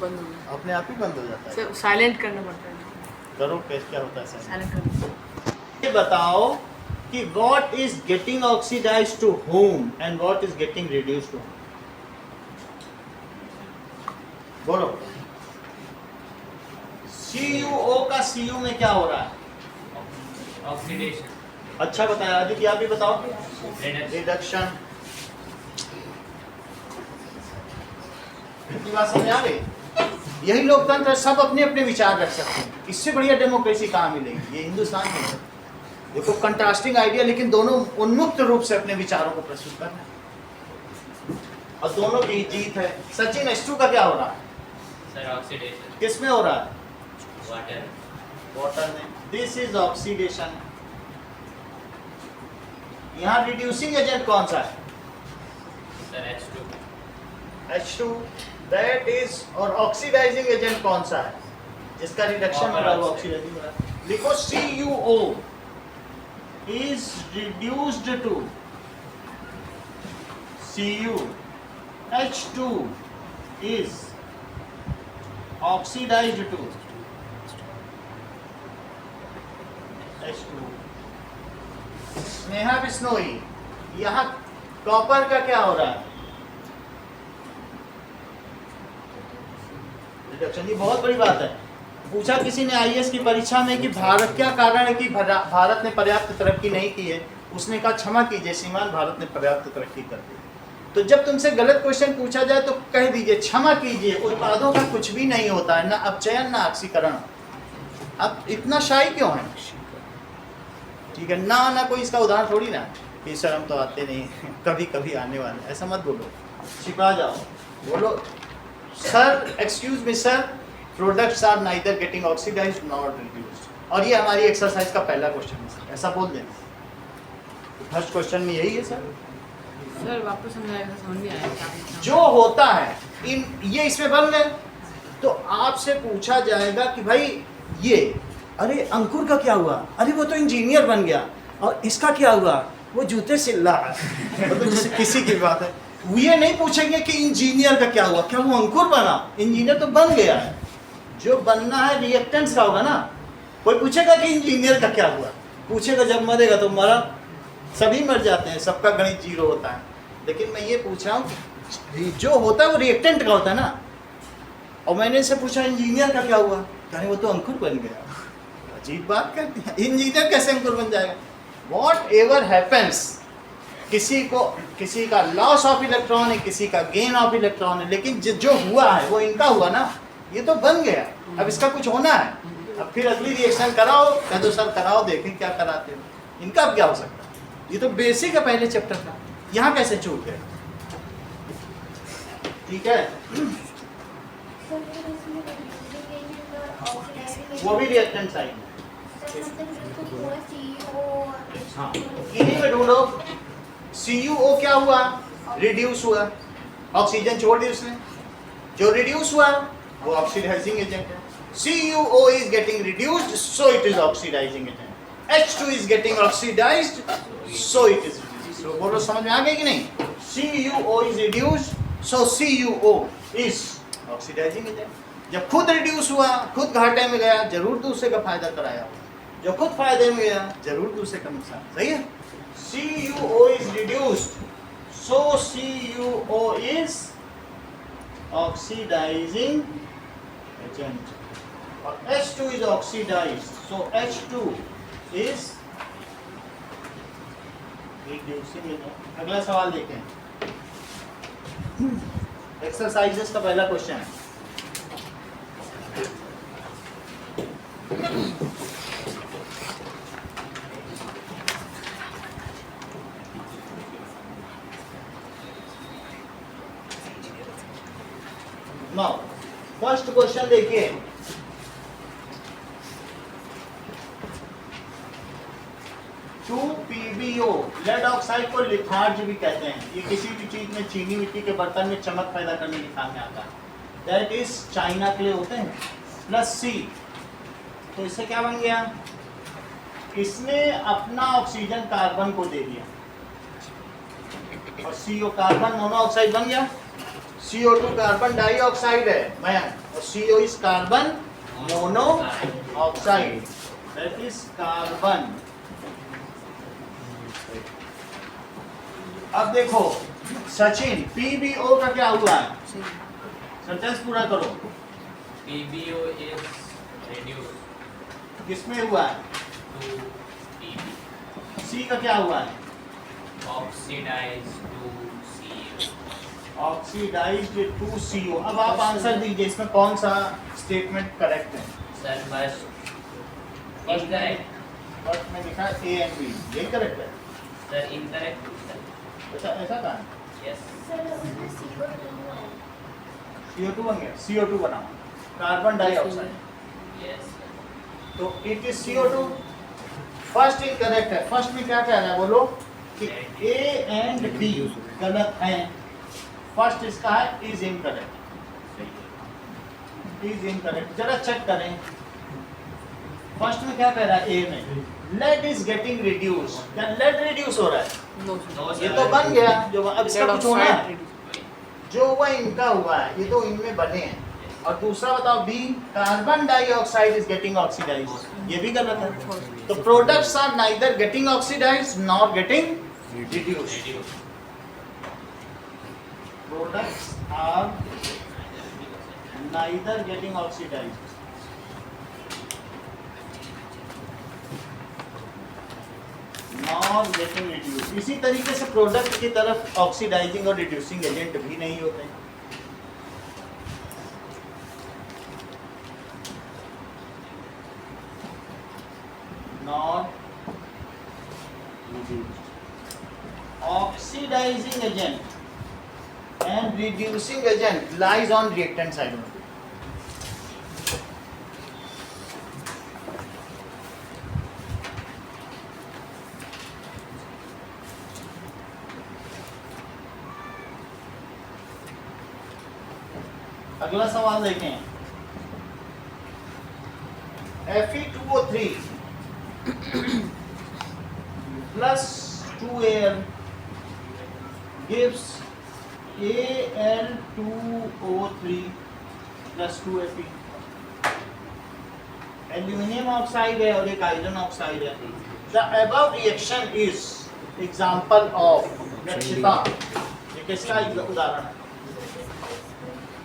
बंद हो गया। अपने आप ही बंद हो जाता है। सर साइलेंट करना पड़ता है। करो कैसे, क्या होता है सर? साइलेंट करना। ये बताओ कि what is getting oxidized to whom and what is getting reduced to whom? बोलो। CuO का Cu में क्या हो रहा है? ऑक्सीडेशन। अच्छा बताया आदित्य, आप भी बताओ। रिडक्शन। बात समझ आ गई? यही लोकतंत्र है, सब अपने अपने विचार रख सकते हैं। इससे बढ़िया डेमोक्रेसी कहाँ मिलेगी? ये हिंदुस्तान में है। देखो कंट्रास्टिंग आइडिया, लेकिन दोनों उन्मुक्त रूप से अपने विचारों को प्रस्तुत करना है और दोनों की जीत है। सचिन H2 का क्या हो रहा है? Sir oxidation. किस में हो रहा है? वाटर। वाटर में। This is oxidation. यहाँ रिड्यूसिंग एजेंट कौन सा है? Sir H2। H2 that is, और ऑक्सीडाइजिंग एजेंट कौन सा है जिसका रिडक्शन हो रहा है? ऑक्सीडाइजिंग हो रहा है। लिखो CuO is reduced to Cu, H2 is oxidized to H2। Sneha Bishnoi, यहाँ कॉपर का क्या हो रहा है? रिडक्शन। ये बहुत बड़ी बात है। पूछा किसी ने IAS की परीक्षा में कि भारत, क्या कारण है कि भारत ने पर्याप्त तरक्की नहीं की है? उसने कहा क्षमा कीजिए श्रीमान, भारत ने पर्याप्त तरक्की कर दी। तो जब तुमसे गलत क्वेश्चन पूछा जाए तो कह दीजिए क्षमा कीजिए, उत्पादों का कुछ भी नहीं होता है, ना अपचयन ना ऑक्सीकरण। अब इतना शाही क्यों है? ठीक है ना, ना कोई इसका उदाहरण थोड़ी ना कि सर हम तो आते नहीं, कभी कभी आने वाले, ऐसा मत बोलो, छिपा जाओ। बोलो sir, excuse me sir, products are neither getting oxidized nor reduced. और ये हमारी एक्सरसाइज का पहला क्वेश्चन है सर, ऐसा बोल देना। फर्स्ट क्वेश्चन में यही है सर। सर वापस समझाएगा, समझ नहीं आया क्या पूछा। जो होता है ये इसमें बन गए तो आपसे पूछा जाएगा कि भाई ये, अरे अंकुर का क्या हुआ? अरे वो तो इंजीनियर बन गया। और इसका क्या हुआ? वो जूते सिल रहा है। मतलब जैसे किसी की बात है, ये नहीं पूछेंगे कि इंजीनियर का क्या हुआ, क्या वो अंकुर बना? इंजीनियर तो बन गया है। जो बनना है रिएक्टेंट्स का होगा ना। कोई पूछेगा कि इंजीनियर का क्या हुआ? पूछेगा जब मरेगा तो मरा, सभी मर जाते हैं, सबका गणित जीरो होता है। लेकिन मैं ये पूछ रहा हूँ कि जो होता है वो रिएक्टेंट का होता है ना। और मैंने इससे पूछा इंजीनियर का क्या हुआ? कहें वो तो अंकुर बन गया। अजीब बात करती है, इंजीनियर कैसे अंकुर बन जाएगा? वॉट एवर हैपन्स, किसी का लॉस ऑफ इलेक्ट्रॉन है, किसी का गेन ऑफ इलेक्ट्रॉन है, लेकिन जो हुआ है वो इनका हुआ ना, ये तो बन गया। अब इसका कुछ होना है, अब फिर अगली रिएक्शन कराओ, कह दो सर कराओ, देखें क्या कराते हो। इनका अब क्या हो सकता है? ये तो बेसिक है पहले चैप्टर का, यहाँ कैसे चूक गए? ठीक है, वो भी रिएक्टेंट साइड है। हाँ, इन्हीं में ढूंढो। CuO क्या हुआ? रिड्यूस हुआ, ऑक्सीजन छोड़ दी उसने। जो रिड्यूस हुआ वो ऑक्सीडाइजिंग एजेंट है। CuO is getting reduced, so it is oxidizing agent. H2 is getting oxidized, so it is reduced. So बोलो समझ में आ गई कि नहीं? CuO is reduced, so CuO is oxidizing agent. जब खुद रिड्यूस हुआ, खुद घाटे में गया, जरूर दूसरे का फायदा कराया। जो खुद फायदे में गया, जरूर दूसरे का नुकसान। सही है? CuO is reduced, so CuO is oxidizing agent. और H2 is oxidized, so H2 is reducing agent. अगला सवाल देखें। एक्सरसाइजेस का पहला क्वेश्चन है। नाउ फर्स्ट क्वेश्चन देखिए। PbO, लेड ऑक्साइड को लिथार्ज भी कहते हैं। ये किसी भी चीज में, चीनी मिट्टी के बर्तन में चमक पैदा करने के काम में आता है। दैट इज चाइना के लिए होते हैं। प्लस C, तो इससे क्या बन गया? इसने अपना ऑक्सीजन कार्बन को दे दिया और CO कार्बन मोनोऑक्साइड बन गया। CO2 कार्बन डाइऑक्साइड है मयंक, और CO is carbon monoxide, that is carbon. अब देखो सचिन, PbO का क्या हुआ है? सेंटेंस पूरा करो। PbO is reduced किसमें हुआ है? to Pb, C का क्या हुआ है? oxidized to CO. Oxidized to CO। अब आप आंसर दीजिए, इसमें कौन सा स्टेटमेंट करेक्ट है? Sir, first incorrect. फर्स्ट में लिखा A एंड B, यही करेक्ट है? Sir, incorrect. Sir. ऐसा ऐसा कहा है? Yes. CO2 बन गया, CO2 बनाओ, कार्बन डाइऑक्साइड, Yes. Sir. तो it is CO2। First incorrect है। फर्स्ट में क्या कह रहा है बोलो कि A एंड B गलत हैं। फर्स्ट इसका है इज इनकरेक्ट, इज इनकरेक्ट। जरा चेक करें, फर्स्ट में क्या कह रहा है? A में लेड इज गेटिंग रिड्यूस, क्या लेड रिड्यूस हो रहा है? नो No, ये sir. तो बन गया, जो अब इसका कुछ होना है, ऑक्साइड जो हुआ इनका हुआ है, ये तो इनमें बने हैं। और दूसरा बताओ B, carbon dioxide is getting oxidized, ये भी गलत है। तो products are neither getting oxidized nor getting reduced. Reduced. Products are neither getting oxidized nor getting reduced। इसी तरीके से प्रोडक्ट की तरफ ऑक्सीडाइजिंग और रिड्यूसिंग एजेंट भी नहीं होते। Not reduced। Oxidizing agent and reducing agent lies on reactant side only। अगला सवाल देखें, Fe2O3 plus 2Al gives Al2O3 plus 2Fe। Aluminium oxide है और एक आयरन ऑक्साइड है। The above reaction is example of रक्षिता, ये किसका उदाहरण है?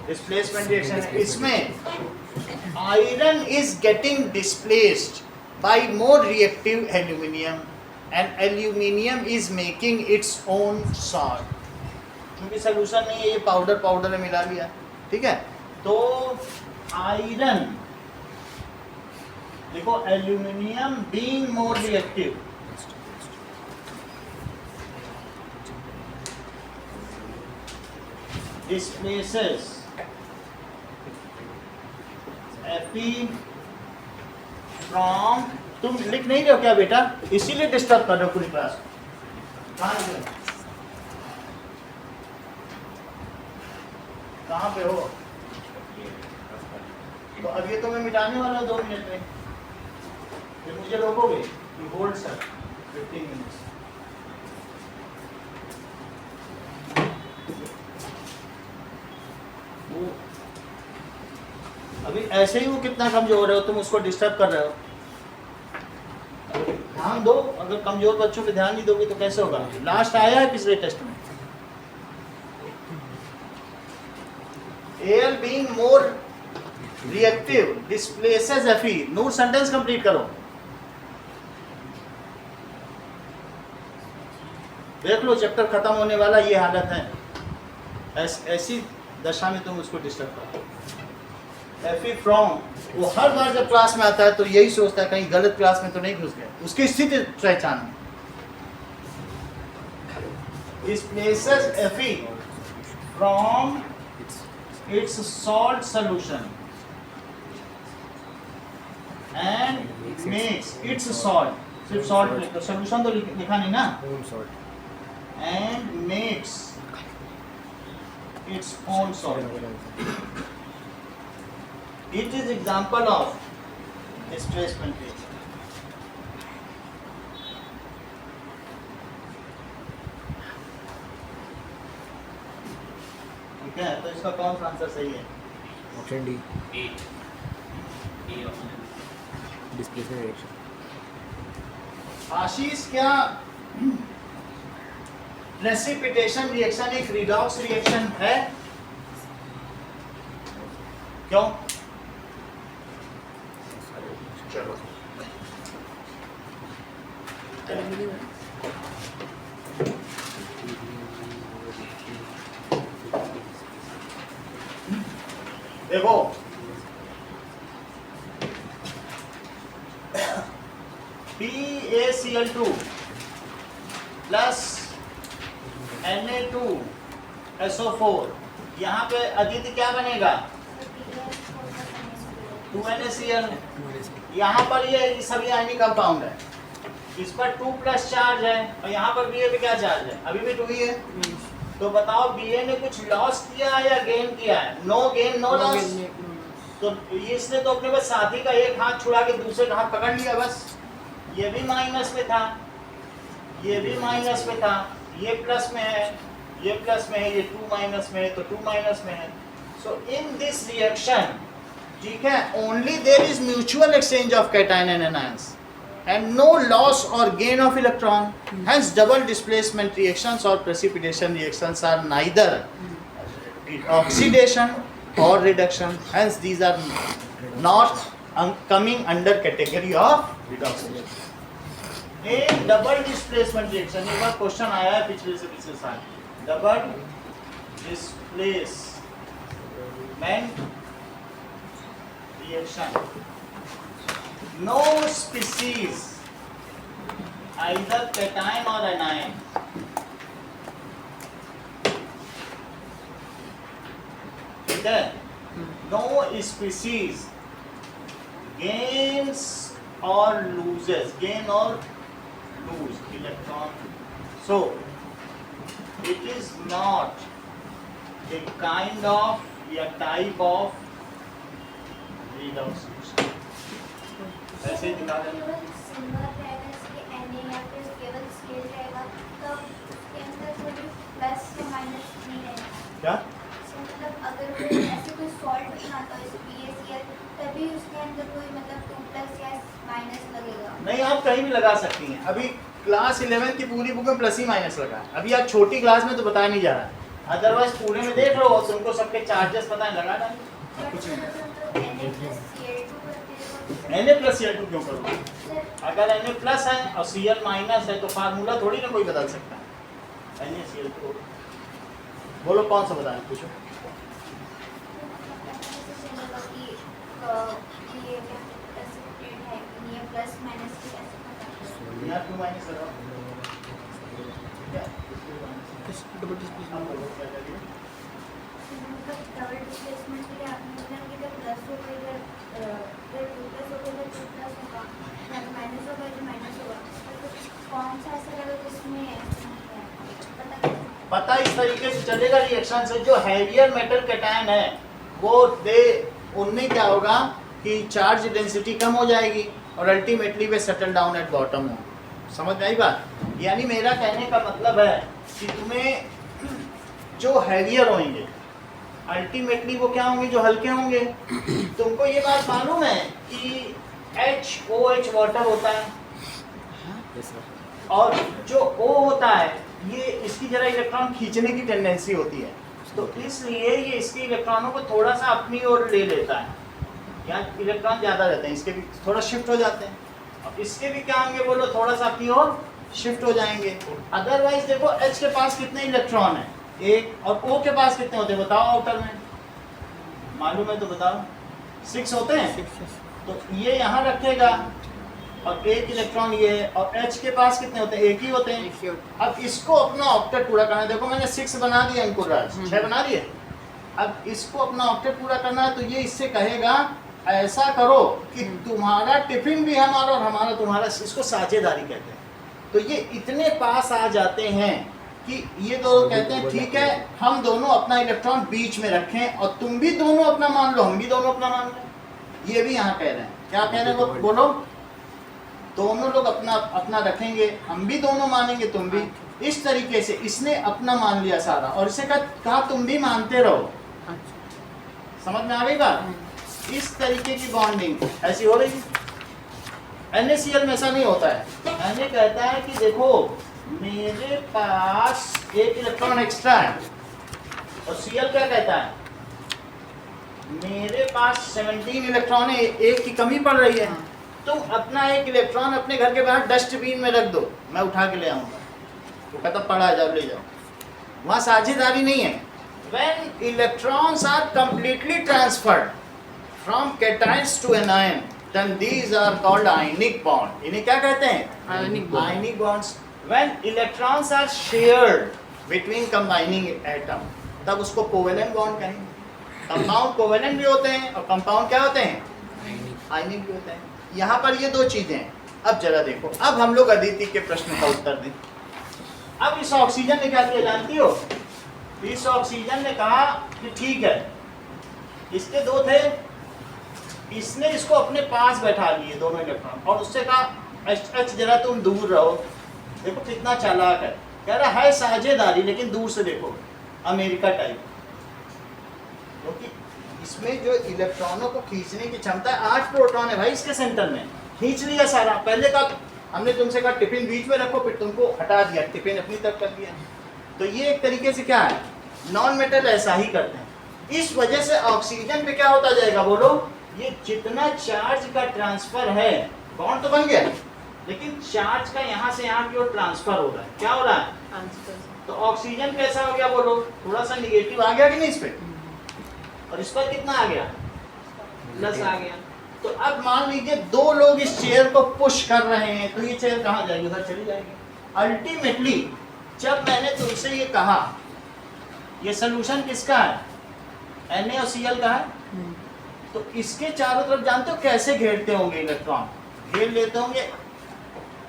डिस्प्लेसमेंट रिएक्शन है। इसमें iron is getting displaced by more reactive aluminium and aluminium is making its own salt. क्योंकि सोल्यूशन नहीं है, ये पाउडर में मिला लिया, ठीक है। तो आयरन देखो, aluminium being more reactive displaces Fe from, तुम लिख नहीं रहे हो क्या बेटा? इसीलिए डिस्टर्ब कर रहे हो पूरी क्लास। कहाँ पे हो? तो अब ये तो मैं मिटाने वाला हूँ 2 मिनट में, फिर मुझे रोकोगे कि होल्ड सर 15 मिनट्स। अभी ऐसे ही वो कितना कमजोर है, तुम उसको डिस्टर्ब कर रहे हो। ध्यान दो, अगर कमजोर बच्चों पे ध्यान नहीं दोगे तो कैसे होगा? लास्ट आया है पिछले टेस्ट में, Al being more reactive displaces Fe। नूर सेंटेंस कंप्लीट करो। देख लो चैप्टर खत्म होने वाला, ये हालत है। ऐसी दशा में तुम उसको डिस्टर्ब करो। Fe from, वो हर बार जब क्लास में आता है तो यही सोचता है कहीं गलत क्लास में तो नहीं घुस गया, उसकी स्थिति पहचान। Displaces Fe from its salt solution and makes its salt, सिर्फ salt तो solution तो लिखा नहीं ना, and makes its own salt। It is example of displacement reaction। ठीक है, तो इसका कौन सा आंसर सही है? Option D, D. D option. Displacement reaction. Ashish, क्या प्रेसिपिटेशन रिएक्शन एक रिडॉक्स रिएक्शन है? क्यों? चलो देखो, PaCl2 प्लस Na2SO4, यहाँ पे अदिति क्या बनेगा? 2NaCl। यहाँ पर ये सभी आयनिक कंपाउंड है, इस पर 2 प्लस चार्ज है और यहाँ पर Ba पे क्या चार्ज है? अभी भी 2 ही है। तो बताओ Ba ने कुछ लॉस किया है या गेन किया है? No gain no loss. तो इसने तो अपने बस साथी का एक हाथ छुड़ा के दूसरे का हाथ पकड़ लिया बस। ये भी माइनस में था, ये भी माइनस में था, ये प्लस में है, ये प्लस में है, ये 2 माइनस में है, तो 2 माइनस में है। सो इन दिस रिएक्शन, ठीक है, only there is mutual exchange of cation and anions and no loss or gain of electron. Hence double displacement reactions or precipitation reactions are neither oxidation or reduction. Hence these are not coming under category of redox reaction. एक double displacement reaction, एक बार question आया है पिछले से पिछले साल, double displacement reaction, no species either cation or anion ठीक है, no species gains or loses, gain or lose electron, so it is not a kind of a type of redox reaction। ऐसे ही दिखा देंगे। क्या? अगर कोई ऐसे कोई सॉल्ट बनाता है PaCl, तभी उसके अंदर कोई मतलब 2 प्लस या माइनस लगेगा? नहीं, आप कहीं भी लगा सकती हैं। अभी क्लास 11 की पूरी बुक में प्लस ही माइनस लगा है। अभी आप छोटी क्लास में तो बताया नहीं जा रहा है, अदरवाइज पूरे में देख लो तुमको सबके चार्जेस पता है, लगा डालो कुछ नहीं। Na+Cl2 क्यों करोगे? अगर Na प्लस है और Cl माइनस है तो फार्मूला थोड़ी ना कोई बदल सकता है। NaCl2 बोलो कौन सा बताएं, पूछो। यहाँ 2 माइनस लगाओ। क्या? डबल डिस्प्लेसमेंट डबल डिस्प्लेसमेंट के लिए आपने बोला कि जब प्लस हो गई जब 2 प्लस हो गई तो 2 प्लस होगा, जब माइनस हो गई तो माइनस होगा। तो कौन सा ऐसा लगा जिसमें पता इस तरीके से चलेगा रिएक्शन से, जो हैवियर मेटल कैटायन है वो उनमें क्या होगा कि चार्ज डेंसिटी कम हो जाएगी और ultimately way settle down at bottom हो। समझ में आई बात? यानी मेरा कहने का मतलब है कि तुम्हें जो हैवियर होंगे अल्टीमेटली वो क्या होंगे, जो हल्के होंगे। तुमको ये बात मालूम है कि HOH वाटर होता है और जो O होता है ये इसकी जरा इलेक्ट्रॉन खींचने की टेंडेंसी होती है, तो इसलिए ये इसके इलेक्ट्रॉनों को थोड़ा सा अपनी ओर ले लेता है। यहाँ इलेक्ट्रॉन ज़्यादा रहते हैं, इसके भी थोड़ा शिफ्ट हो जाते हैं, और इसके भी क्या होंगे बोलो, थोड़ा सा अपनी ओर शिफ्ट हो जाएंगे। अदरवाइज देखो H के पास कितने इलेक्ट्रॉन है, 1, और O के पास कितने होते हैं बताओ, आउटर में मालूम है तो बताओ, 6 होते हैं। तो ये यहाँ रखेगा और 1 इलेक्ट्रॉन ये है, और H के पास कितने होते हैं, 1 ही होते हैं। अब इसको अपना ऑक्टेट पूरा करना है। देखो मैंने 6 बना दिया, अंकुर राज 6 बना दिए। अब इसको अपना ऑक्टेट पूरा करना है, तो ये इससे कहेगा ऐसा करो कि तुम्हारा टिफिन भी हमारा और हमारा तुम्हारा, इसको साझेदारी कहते हैं। तो ये इतने पास आ जाते हैं कि ये दोनों कहते हैं ठीक है हम दोनों अपना इलेक्ट्रॉन बीच में रखें और तुम भी दोनों अपना मान लो, हम भी दोनों अपना मान लो। ये भी यहाँ कह रहे हैं, क्या कह रहे हैं वो बोलो, दोनों लोग अपना अपना रखेंगे, हम भी दोनों मानेंगे, तुम भी। इस तरीके से इसने अपना मान लिया सारा और इसे कहा तुम भी मानते रहो। समझ में आ गई बात? इस तरीके की बॉन्डिंग ऐसी हो रही है। NaCl में ऐसा नहीं होता है। Na कहता है कि देखो मेरे पास एक इलेक्ट्रॉन एक्स्ट्रा है, और Cl क्या कहता है, मेरे पास 17 इलेक्ट्रॉन है, एक की कमी पड़ रही है। तुम अपना एक इलेक्ट्रॉन अपने घर के बाहर डस्टबिन में रख दो, मैं उठा के ले आऊंगा। वो कहता पड़ा जाओ, ले जाओ। वहां साझेदारी नहीं है। When electrons are completely transferred from cations to anion, then these are called ionic bond. इन्हें क्या कहते हैं? Ionic bond. Ionic bonds. When electrons are shared between combining atom, तब उसको कोवेलेंट बॉन्ड कहेंगे। कंपाउंड कोवेलेंट भी होते हैं और कंपाउंड क्या होते हैं? आयनिक भी होते हैं। यहाँ पर ये दो चीजें हैं। अब जरा देखो, अब हम लोग अदिति के प्रश्न का उत्तर दें। अब इस ऑक्सीजन ने क्या किया जानती हो? इस ऑक्सीजन ने कहा कि ठीक है, इसके दो थे, इसने इसको अपने पास बैठा लिए दोनों इलेक्ट्रॉन, और उससे कहा एच जरा तुम दूर रहो। देखो कितना चालाक है, कह रहा है साझेदारी लेकिन दूर से देखो, अमेरिका टाइप। क्योंकि इसमें जो इलेक्ट्रॉनों को खींचने की क्षमता है, 8 प्रोटॉन है भाई इसके सेंटर में, खींच लिया सारा। पहले का हमने तुमसे कहा टिफिन बीच में रखो, फिर तुमको हटा दिया, टिफिन अपनी तरफ कर दिया। तो ये एक तरीके से क्या है, नॉन मेटल ऐसा ही करते हैं। इस वजह से ऑक्सीजन पे क्या होता जाएगा बोलो, ये जितना चार्ज का ट्रांसफर है, बॉन्ड तो बन गया लेकिन चार्ज का यहाँ से यहाँ की ओर ट्रांसफर हो रहा है। क्या हो रहा है? तो ऑक्सीजन कैसा हो गया बोलो, थोड़ा सा निगेटिव आ गया कि नहीं इस पे, और इस पर कितना आ गया, प्लस आ गया। तो अब मान लीजिए दो लोग इस चेयर को पुश कर रहे हैं, तो ये चेयर कहाँ जाएगी, उधर चली जाएगी। अल्टीमेटली जब मैंने तुमसे ये कहा, ये सोल्यूशन किसका है, Na और Cl का है, तो इसके चारों तरफ जानते हो कैसे घेरते होंगे इलेक्ट्रॉन, घेर लेते होंगे,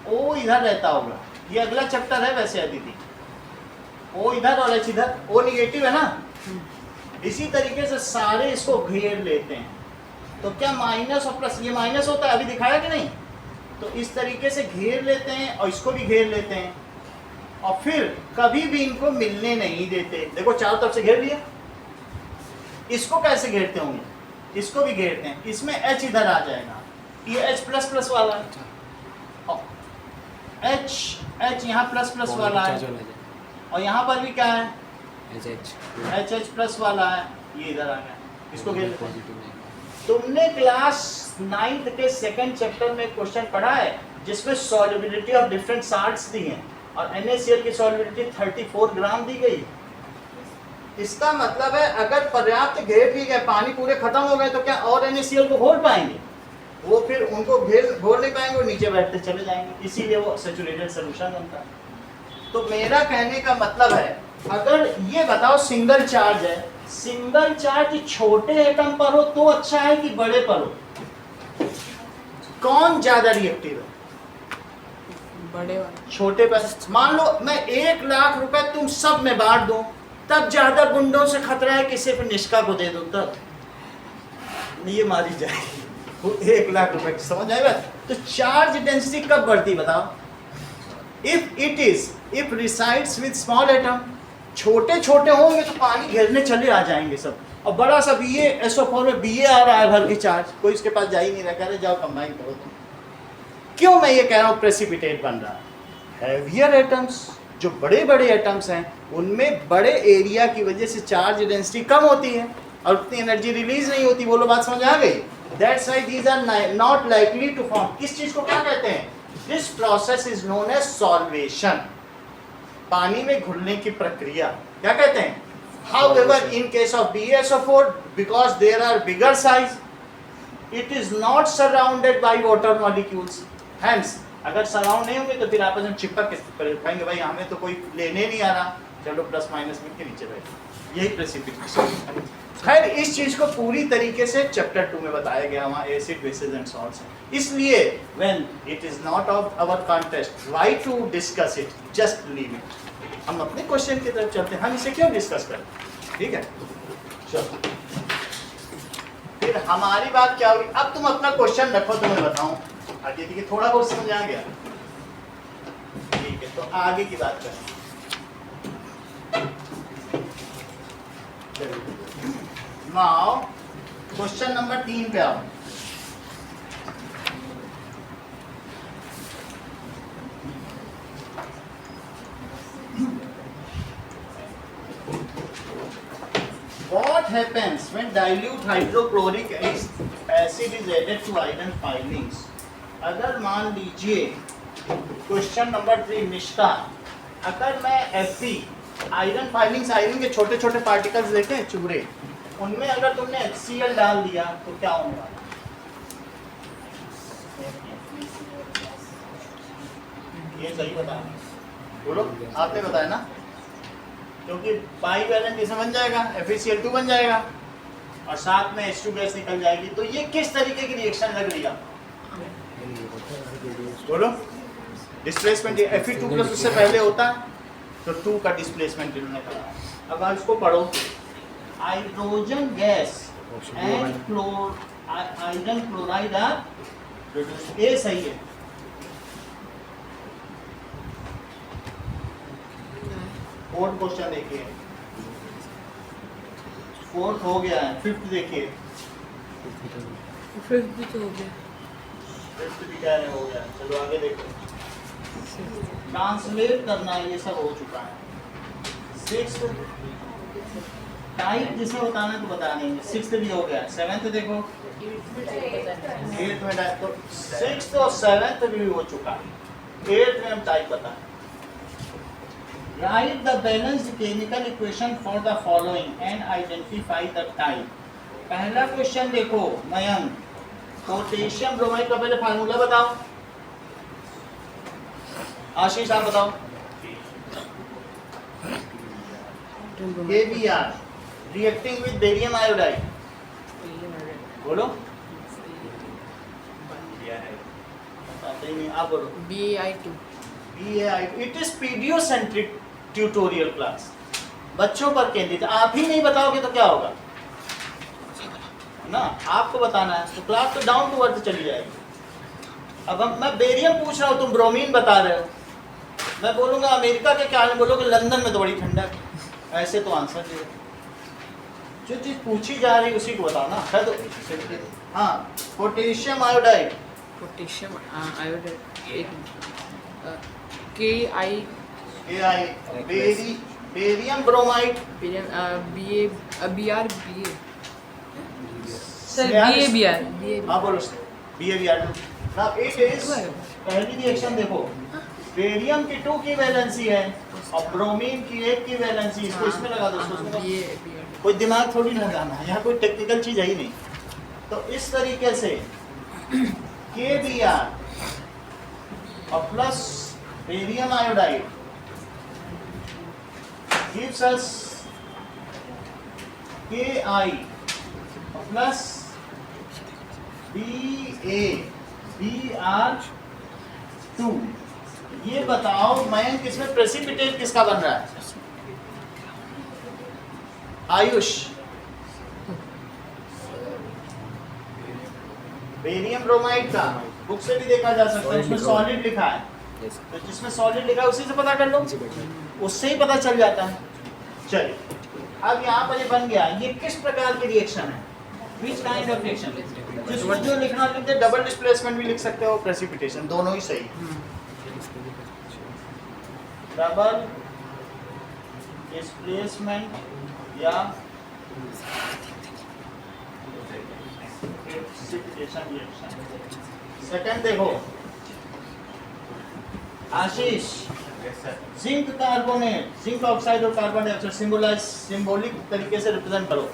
O इधर रहता होगा। ये अगला चैप्टर है वैसे अदिति, O इधर और H इधर, O निगेटिव है ना, इसी तरीके से सारे इसको घेर लेते हैं। तो क्या माइनस और प्लस, ये माइनस होता है, अभी दिखाया कि नहीं, तो इस तरीके से घेर लेते हैं और इसको भी घेर लेते हैं, और फिर कभी भी इनको मिलने नहीं देते। देखो चारों तरफ से घेर लिया, इसको कैसे घेरते होंगे, इसको भी घेरते हैं, इसमें H इधर आ जाएगा, ये H प्लस प्लस वाला है, H यहाँ प्लस प्लस वाला है, और यहाँ पर भी क्या है, H प्लस वाला है, ये इधर आ गया, इसको घेर लेते हैं। तुमने क्लास 9th के सेकंड चैप्टर में क्वेश्चन पढ़ा है जिसमें सॉल्युबिलिटी ऑफ डिफरेंट साल्ट्स दी हैं, और NaCl की सॉल्युबिलिटी 34 ग्राम दी गई। इसका मतलब है अगर पर्याप्त घेर दिए गए, पानी पूरे खत्म हो गए, तो क्या और NaCl को घोल पाएंगे, वो फिर उनको घोल नहीं पाएंगे, वो नीचे बैठते चले जाएंगे, इसीलिए वो सैचुरेटेड सॉल्यूशन बनता है। तो मेरा कहने का मतलब है, अगर ये बताओ सिंगल चार्ज है, सिंगल चार्ज छोटे एटम पर हो तो अच्छा है कि बड़े पर हो, कौन ज्यादा रिएक्टिव है, बड़े वाले। छोटे पर। मान लो मैं 1 लाख रुपए तुम सब में बांट दूं, तब ज्यादा गुंडों से खतरा है कि सिर्फ निष्का को दे दो, तब ये मारी जाएगी, वो 1 लाख रुपए की, समझ आएगा। तो चार्ज डेंसिटी कब बढ़ती बताओ, if resides with small atom, छोटे छोटे होंगे तो पानी घेरने चले आ जाएंगे सब, और बड़ा सा BaSO4 में Ba आ रहा है भर के चार्ज, कोई इसके पास जा ही नहीं रहा, कह रहे जाओ कंबाइन करो तुम। क्यों मैं ये कह रहा हूँ प्रेसिपिटेट बन रहा है, हैवियर एटम्स, जो बड़े बड़े एटम्स हैं उनमें बड़े एरिया की वजह से चार्ज डेंसिटी कम होती है और उतनी एनर्जी रिलीज नहीं होती। बोलो बात समझ आ गई। That's why these are not likely to form. इस चीज को क्या कहते हैं, this process is known as solvation, पानी में घुलने की प्रक्रिया क्या कहते हैं। However, in case of BaSO4, because there are bigger size, it is not surrounded by water molecules. Hence, अगर सराउंड नहीं होंगे तो फिर आपस में चिपक के कहेंगे भाई हमें तो कोई लेने नहीं आ रहा, चलो प्लस माइनस मिल के नीचे बैठे, यही प्रेसिपिटेशन। खैर इस चीज को पूरी तरीके से चैप्टर 2 में बताया गया वहाँ एसिड बेसिस एंड सॉल्ट्स। इसलिए when it is not of our context, why to discuss it, just leave it. हम अपने क्वेश्चन की तरफ चलते हैं, हम इसे क्यों डिस्कस करें, ठीक है। चलो फिर हमारी बात क्या होगी, अब तुम अपना क्वेश्चन रखो, तो मैं बताऊं आगे, ठीक है, थोड़ा बहुत समझ आ गया, ठीक है। तो आगे की बात करें। नाउ क्वेश्चन नंबर 3 पे आओ। What happens when dilute hydrochloric acid is added to iron filings? अगर मान लीजिए क्वेश्चन नंबर 3 निष्ठा, अगर मैं Fe आयरन फाइलिंग्स, आयरन के छोटे छोटे पार्टिकल्स देखे हैं चूरे, उनमें अगर तुमने HCl डाल दिया तो क्या होगा? ये सही बताया, बोलो आपने बताया ना, क्योंकि बाई वैलेंट इसमें बन जाएगा, FeCl2 बन जाएगा और साथ में H2 गैस निकल जाएगी। तो ये किस तरीके की रिएक्शन लग रही है? बोलो डिस्प्लेसमेंट, Fe2+ उससे पहले होता तो 2 का डिस्प्लेसमेंट इन्होंने करा। अब आप इसको पढ़ो, hydrogen gas and iron chloride are produced. ये सही है। फोर्थ क्वेश्चन देखिए, फोर्थ हो गया है, फिफ्थ देखिए, फिफ्थ भी तो हो गया। फिफ्थ भी क्या है, हो गया। चलो आगे देखो, ट्रांसलेट करना ये सब हो चुका है। सिक्स्थ टाइप जिसे बताना तो बता देंगे, सिक्स्थ भी हो गया, सेवेंथ देखो, एट्थ में टाइप, तो सिक्स्थ और सेवेंथ भी हो चुका है। एट्थ में हम टाइप बताएं। Write the balanced chemical equation for the following and identify the type। पहला क्वेश्चन देखो मयंक, पोटेशियम ब्रोमाइड का पहले फार्मूला बताओ। आशीष आप बताओ। KBr reacting with barium iodide, बोलो। बताते ही नहीं, आप बोलो। BaI2। It is pediocentric tutorial class, बच्चों पर केंद्रित। आप ही नहीं बताओगे तो क्या होगा ना, आपको बताना है तो क्लास तो डाउन टू अर्थ चली जाएगी। अब मैं बेरियम पूछ रहा हूँ, तुम ब्रोमीन बता रहे हो, मैं बोलूँगा अमेरिका के क्या है, बोलोगे लंदन में तो बड़ी ठंडक है। ऐसे तो आंसर दे, जो चीज़ पूछी जा रही है उसी को बताओ ना। है तो हाँ, potassium iodide, potassium iodide KI, barium bromide, BR sir BABR। हाँ बोलो BABR। नाउ इट इज, पहली रिएक्शन देखो, बेरियम की 2 की वैलेंसी है और ब्रोमीन की 1 की वैलेंसी, इसको इसमें लगा दो, इसको कोई दिमाग थोड़ी ना लगाना है, यहाँ कोई टेक्निकल चीज है ही नहीं। तो इस तरीके से KBr और plus barium iodide gives us KI plus BaBr2। ये बताओ मयंक, किसमें प्रेसिपिटेट किसका बन रहा है? आयुष, बेरियम ब्रोमाइड का बुक से भी देखा जा सकता है, उसमें सॉलिड लिखा है, तो जिसमें सॉलिड लिखा है उसी से पता कर लो, उससे ही पता चल जाता है। चलिए अब यहाँ पर ये बन गया, ये किस प्रकार की रिएक्शन है, विच काइंड ऑफ रिएक्शन, जिसमें जो लिखना लिखते डबल डिस्प्लेसमेंट भी लिख सकते हो, प्रेसिपिटेशन, दोनों ही सही। डबल डिस्प्लेसमेंट या प्रेसिपिटेशन रिएक्शन। सेकंड देखो आशीष, जिंक कार्बोनेट, जिंक ऑक्साइड और कार्बन डाइऑक्साइड सिंबलाइज, सिंबॉलिक तरीके से रिप्रेजेंट करो।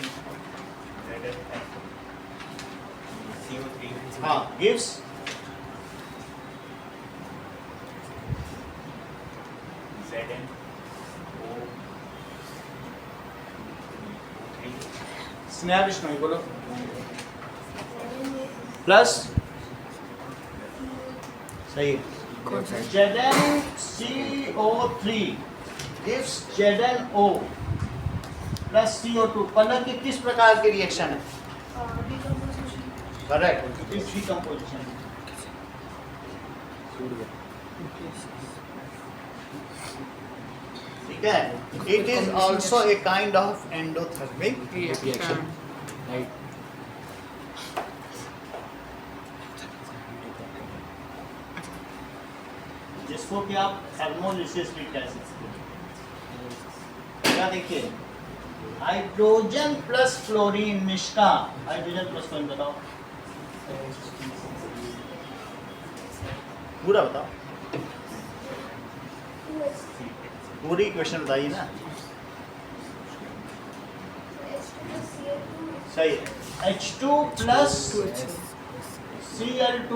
हाँ, गिव्स स्नेहा विष्णु बोलो, प्लस सही ZnCO3 gives ZnO plus CO2। पलक की किस प्रकार की रिएक्शन है? Correct, it is decomposition. ठीक है, it is also a kind of endothermic reaction. जिसको कि आप थर्मोलिसिस भी कह सकते हैं। क्या देखिए, हाइड्रोजन प्लस फ्लोरीन मिश्का, हाइड्रोजन प्लस फ्लोरीन बताओ, पूरा बताओ, पूरी क्वेश्चन बताइए ना। सही है। H2 plus Cl2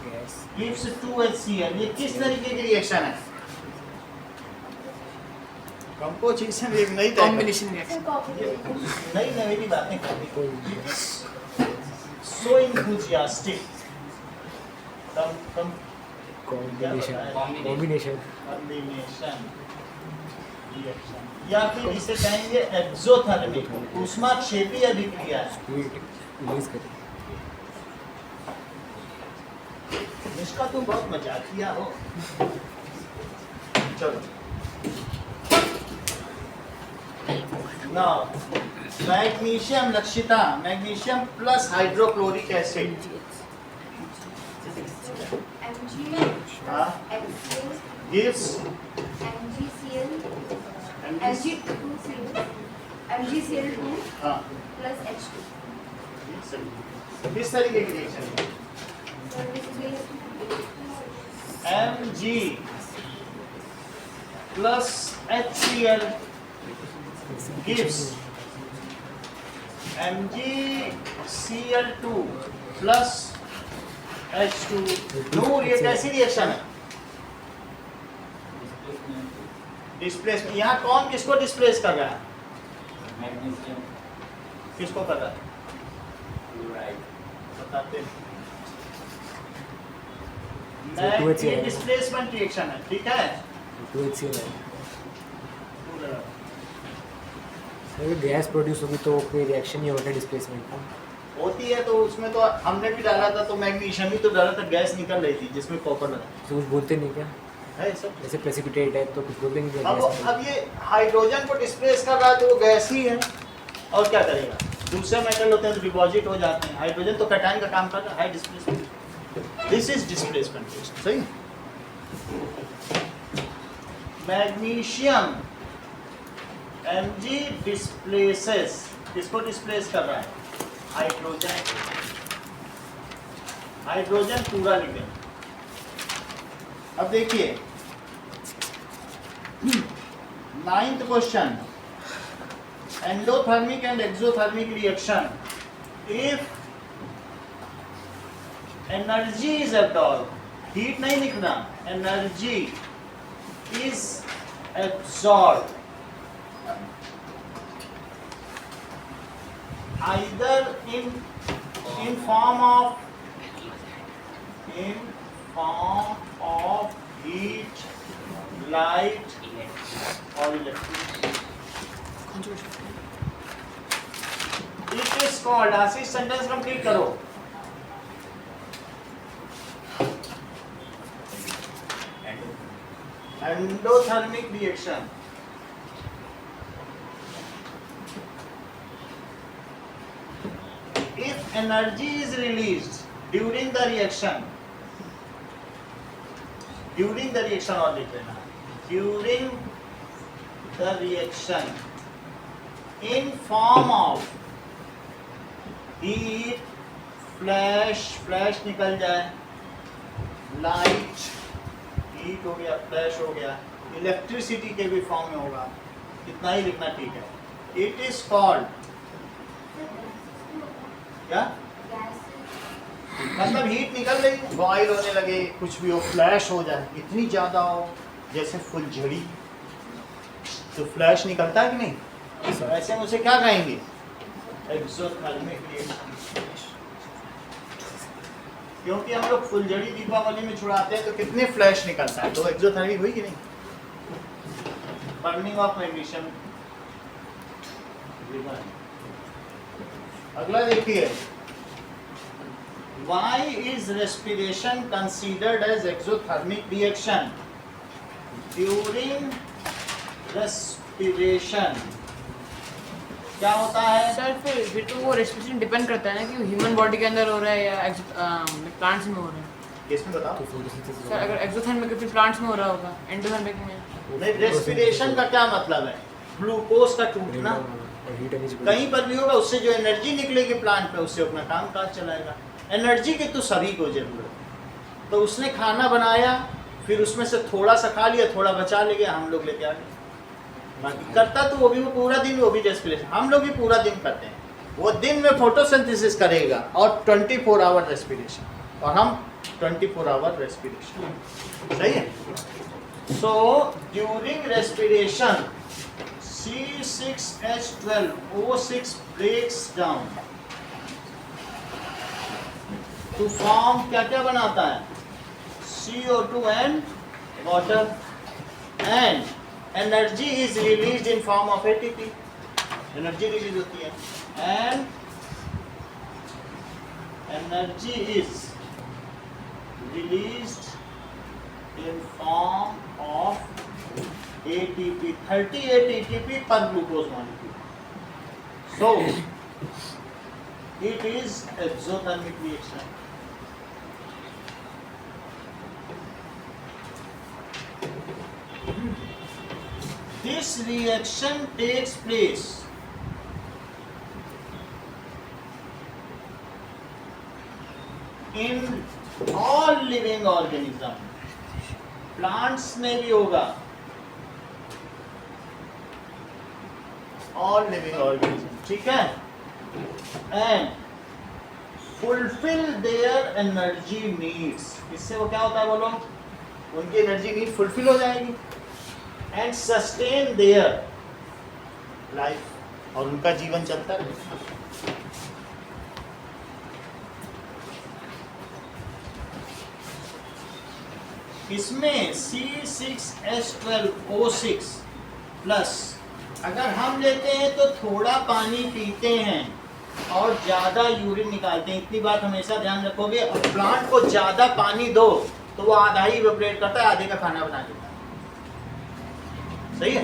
Yes. gives 2HCl, ये किस तरीके की रिएक्शन है? कंपोजिशन एक नई कॉम्बिनेशन रिएक्शन। नई नई बातें करनी। सो enthusiastic Combination. Combination. Combination. Combination reaction, या फिर इसे कहेंगे एक्सोथर्मिक, ऊष्माक्षेपीय अभिक्रिया है। Heat release करें. इसका तुम बहुत मजाक किया हो। चलो now magnesium, Lakshita, magnesium plus hydrochloric acid, Mg हाँ, HCl गिव्स MgCl MgCl2 हाँ, plus H2. किस तरीके की रिएक्शन है? So this will Mg plus HCl gives MgCl2 plus H2। नूर, ये कैसी रिएक्शन है? डिस्प्लेसमेंट। यहाँ कौन किसको डिस्प्लेस कर रहा है? मैग्नीशियम किसको कर रहा है क्लोराइड बताते हैं। So, 2HCl ये है। डिस्प्लेसमेंट रिएक्शन है, ठीक है। 2HCl है. अगर गैस प्रोड्यूस होगी तो कोई रिएक्शन नहीं होगा डिस्प्लेसमेंट का. होती है तो उसमें तो हमने भी डाला था, तो मैग्नीशियम ही तो डाला था, गैस निकल रही थी जिसमें कॉपर लगा तो कुछ बोलते नहीं क्या? है सब। जैसे प्रेसिपिटेट है तो कुछ बोलते नहीं क्या? अब ये हाइड्रोजन को डिस्प्लेस कर रहा है तो वो गैस ही है, और क्या करेगा? दूसरे मेटल होते हैं तो डिपॉजिट हो जाते हैं, हाइड्रोजन तो कटायन का काम कर रहा है, high displacement. This is displacement, सही। मैग्नीशियम Mg डिस्प्लेसेस, किसको डिस्प्लेस कर रहा है? हाइड्रोजन। हाइड्रोजन पूरा लिख दें। अब देखिए 9th question, endothermic and exothermic reaction, if energy is absorb, heat नहीं लिखना, energy is absorb either in form of heat, light or electricity. It is called, Ashish sentence complete करो। Endothermic reaction, if energy is released during the reaction और लिख लेना, during the reaction in form of heat, flash निकल जाए, light, heat हो गया, flash हो गया, इलेक्ट्रिसिटी के भी फॉर्म में होगा, इतना ही लिखना ठीक है। इट इज कॉल्ड, क्या मतलब हीट निकल रही, बॉयल होने लगे, कुछ भी हो, फ्लैश हो जाए, इतनी ज़्यादा हो जैसे फुलझड़ी, तो फ्लैश निकलता है कि नहीं? ऐसे में उसे क्या कहेंगे? Exothermic reaction. क्योंकि हम लोग फुलझड़ी दीपावली में छुड़ाते हैं तो कितने फ्लैश निकलता है, तो एक्सोथर्मिक हुई कि नहीं? Burning of magnesium. अगला देखिए, why is respiration considered as exothermic reaction? During respiration क्या होता है? सर फिर तो वो रेस्पिरेशन डिपेंड करता है ना कि ह्यूमन बॉडी के अंदर हो रहा है या प्लांट्स में हो रहा है। केस में बताओ। तो फोटोसिंथेसिस सर अगर एक्सोथर्मिक में प्लांट्स में हो रहा होगा, एंडोथर्मिक में नहीं, रेस्पिरेशन का क्या मतलब है? ग्लूकोज का टूटना और हीट एनर्जी कहीं पर भी होगा, उससे जो एनर्जी निकलेगी प्लांट पे, उससे अपना काम काज चलाएगा। एनर्जी की तो सभी को जरूरत है। तो उसने खाना बनाया, फिर उसमें से थोड़ा सा खा लिया, थोड़ा बचा ले गया, हम लोग लेके आ गए। बाकी करता तो वो भी, वो पूरा दिन वो भी रेस्पिरेशन, हम लोग भी पूरा दिन करते हैं। वो दिन में फोटोसिंथेसिस करेगा और 24 आवर रेस्पिरेशन, और हम 24 आवर रेस्पिरेशन। सही है। So during respiration C6H12O6 breaks down to form क्या क्या बनाता है? CO2 and water, and energy is released in form of ATP. Energy release होती है, and energy is released in form of ATP, 38 ATP per glucose molecule. So it is exothermic reaction. This reaction takes place in all living organism. Plants में भी होगा, all living organism, ठीक है? And fulfill their energy needs. इससे वो क्या होता है बोलो? उनकी एनर्जी नीड फुलफिल हो जाएगी। And sustain their life, और उनका जीवन चलता रहेगा। इसमें C6H12O6 प्लस अगर हम लेते हैं तो थोड़ा पानी पीते हैं और ज़्यादा यूरिन निकालते हैं। इतनी बात हमेशा ध्यान रखोगे। और प्लांट को ज़्यादा पानी दो तो वो आधा ही इवेपोरेट करता है, आधे का खाना बना देता है। सही है।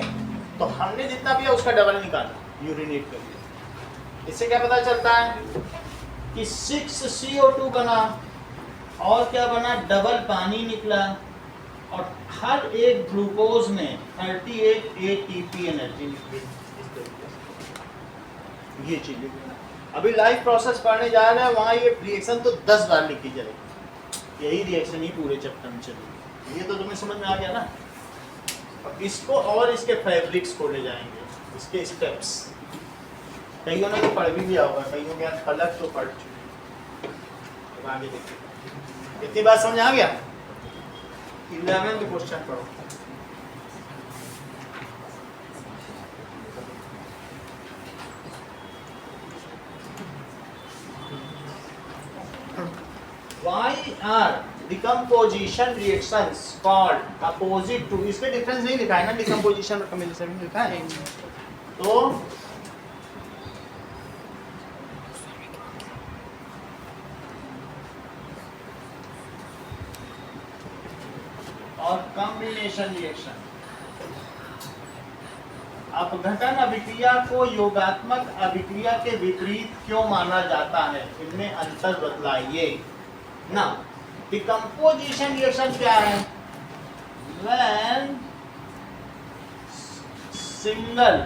तो हमने जितना पिया उसका डबल निकाला, यूरिनेट कर दिया। इससे क्या पता चलता है कि 6CO2 बना और क्या बना, डबल पानी निकला, और हर एक ग्लूकोज में 38 ATP एनर्जी निकली। इस तरीके से ये चीजें अभी लाइफ प्रोसेस पढ़ने जा रहे हैं, वहाँ ये रिएक्शन तो 10 बार लिखी जाएगी। यही रिएक्शन ही पूरे चैप्टर में चलेगी। ये तो तुम्हें समझ में आ गया ना। अब इसको और इसके फैब्रिक्स को ले जाएंगे, इसके स्टेप्स। कईयों ने तो पढ़ भी लिया होगा, कईयों के यहाँ फलक तो पढ़ चुके। अब आगे देखिए, इतनी बात समझ आ गया। 11th क्वेश्चन पढ़ो। Why are decomposition reactions called opposite to? इसमें डिफरेंस नहीं लिखा है ना, decomposition और combustion में लिखा है। तो और कॉम्बिनेशन रिएक्शन, अपघटन अभिक्रिया को योगात्मक अभिक्रिया के विपरीत क्यों माना जाता है? इनमें अंतर बतलाइए ना। डिकम्पोजिशन रिएक्शन क्या है? When single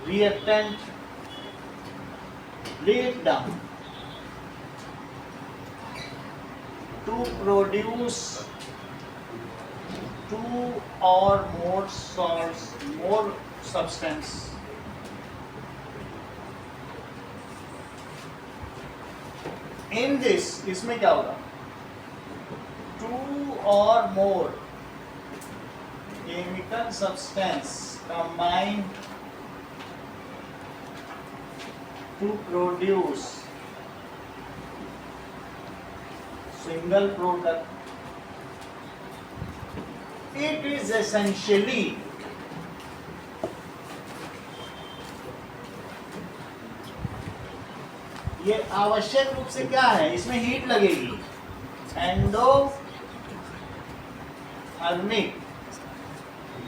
reactant break down to produce two or more salts, more substance. In this, इसमें क्या होगा? Two or more chemical substance combine to produce single product. It is essentially ये आवश्यक रूप से क्या है? इसमें हीट लगेगी, endothermic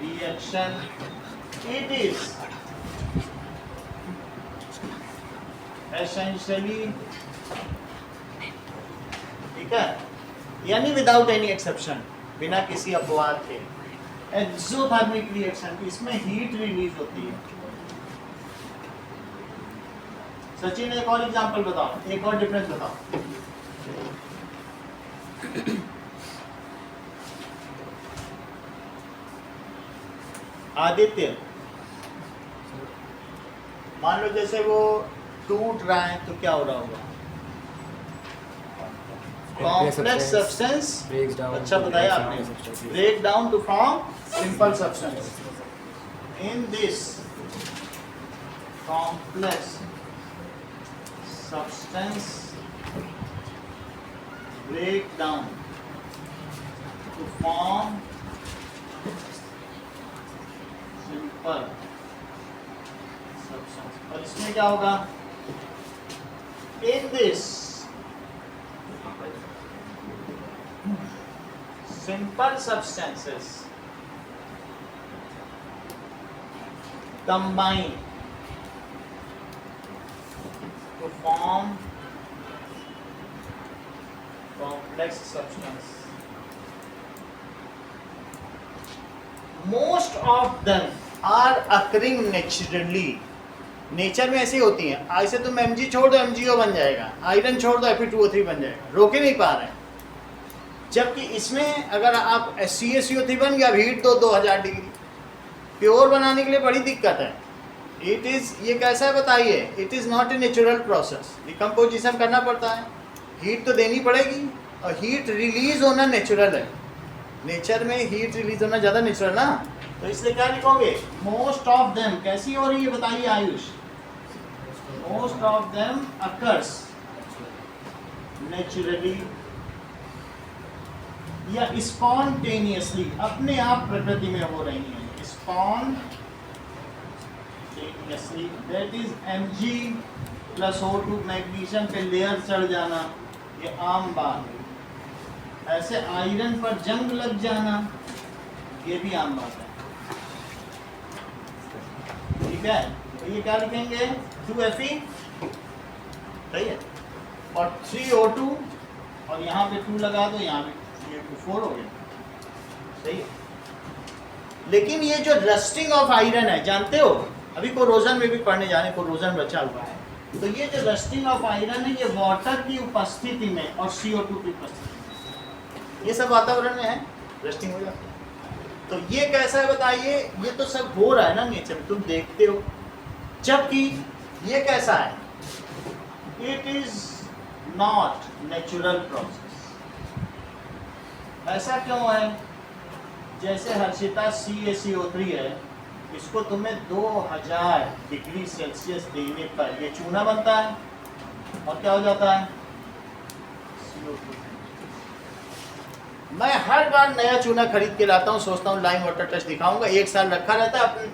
reaction. It is essentially, ठीक है, यानी विदाउट एनी एक्सेप्शन, बिना किसी अपवाद के। एक्सोथर्मिक रिएक्शन, इसमें हीट रिलीज होती है। सचिन एक और एग्जांपल बताओ, एक और डिफरेंस बताओ। आदित्य, मान लो जैसे वो टूट रहा है तो क्या हो रहा होगा? कॉम्प्लेक्स सब्सटेंस breaks down अच्छा to बताया break आपने, down substance. Break down to form simple substance. In this complex substance break down to form simple substance. और इसमें क्या होगा? In this simple substances combine to form complex substance. Most of them are occurring naturally. Nature में ऐसी होती हैं। ऐसे तुम Mg छोड़ दो MgO बन जाएगा, आयरन छोड़ दो Fe2O3 बन जाएगा, रोके नहीं पा रहे हैं। जबकि इसमें अगर आप CaCO3 बन गया, हीट दो 2000 डिग्री, प्योर बनाने के लिए बड़ी दिक्कत है। इट इज़, ये कैसा है बताइए? It is not a natural process, decomposition करना पड़ता है, हीट तो देनी पड़ेगी, और हीट रिलीज होना नेचुरल है। नेचर में हीट रिलीज होना ज़्यादा नेचुरल ना, तो इसलिए क्या लिखोगे? Most of them. कैसी हो रही है बताइए Ayush? Most of them occurs naturally या स्पॉन्टेनियसली, अपने आप प्रकृति में हो रही हैं। Spontaneously, that is Mg+O2, magnesium पे लेयर चढ़ जाना, ये आम बात है। ऐसे आयरन पर जंग लग जाना, ये भी आम बात है। ठीक है, तो ये क्या लिखेंगे? 2Fe, सही है, और 3O2, और यहाँ पे 2 लगा दो, यहाँ पे ये 4 हो गया, सही है। लेकिन ये जो रस्टिंग ऑफ आयरन है, जानते हो अभी कोरोजन में भी पढ़ने जाने, कोरोजन बचा हुआ है, तो ये जो रस्टिंग ऑफ आयरन है, ये वाटर की उपस्थिति में और CO2 की उपस्थिति में, ये सब वातावरण में है, रस्टिंग हो जाती है। तो ये कैसा है बताइए? ये तो सब हो रहा है ना नेचर में, तुम देखते हो। जबकि ये कैसा है? It is not natural process. ऐसा क्यों है? जैसे हर्षिता CaCO3 है, इसको तुम्हें 2000 डिग्री सेल्सियस देने पर ये चूना बनता है, और क्या हो जाता है? CO2। मैं हर बार नया चूना खरीद के लाता हूँ, सोचता हूँ लाइम वाटर टेस्ट दिखाऊंगा, 1 साल रखा रहता है अपने,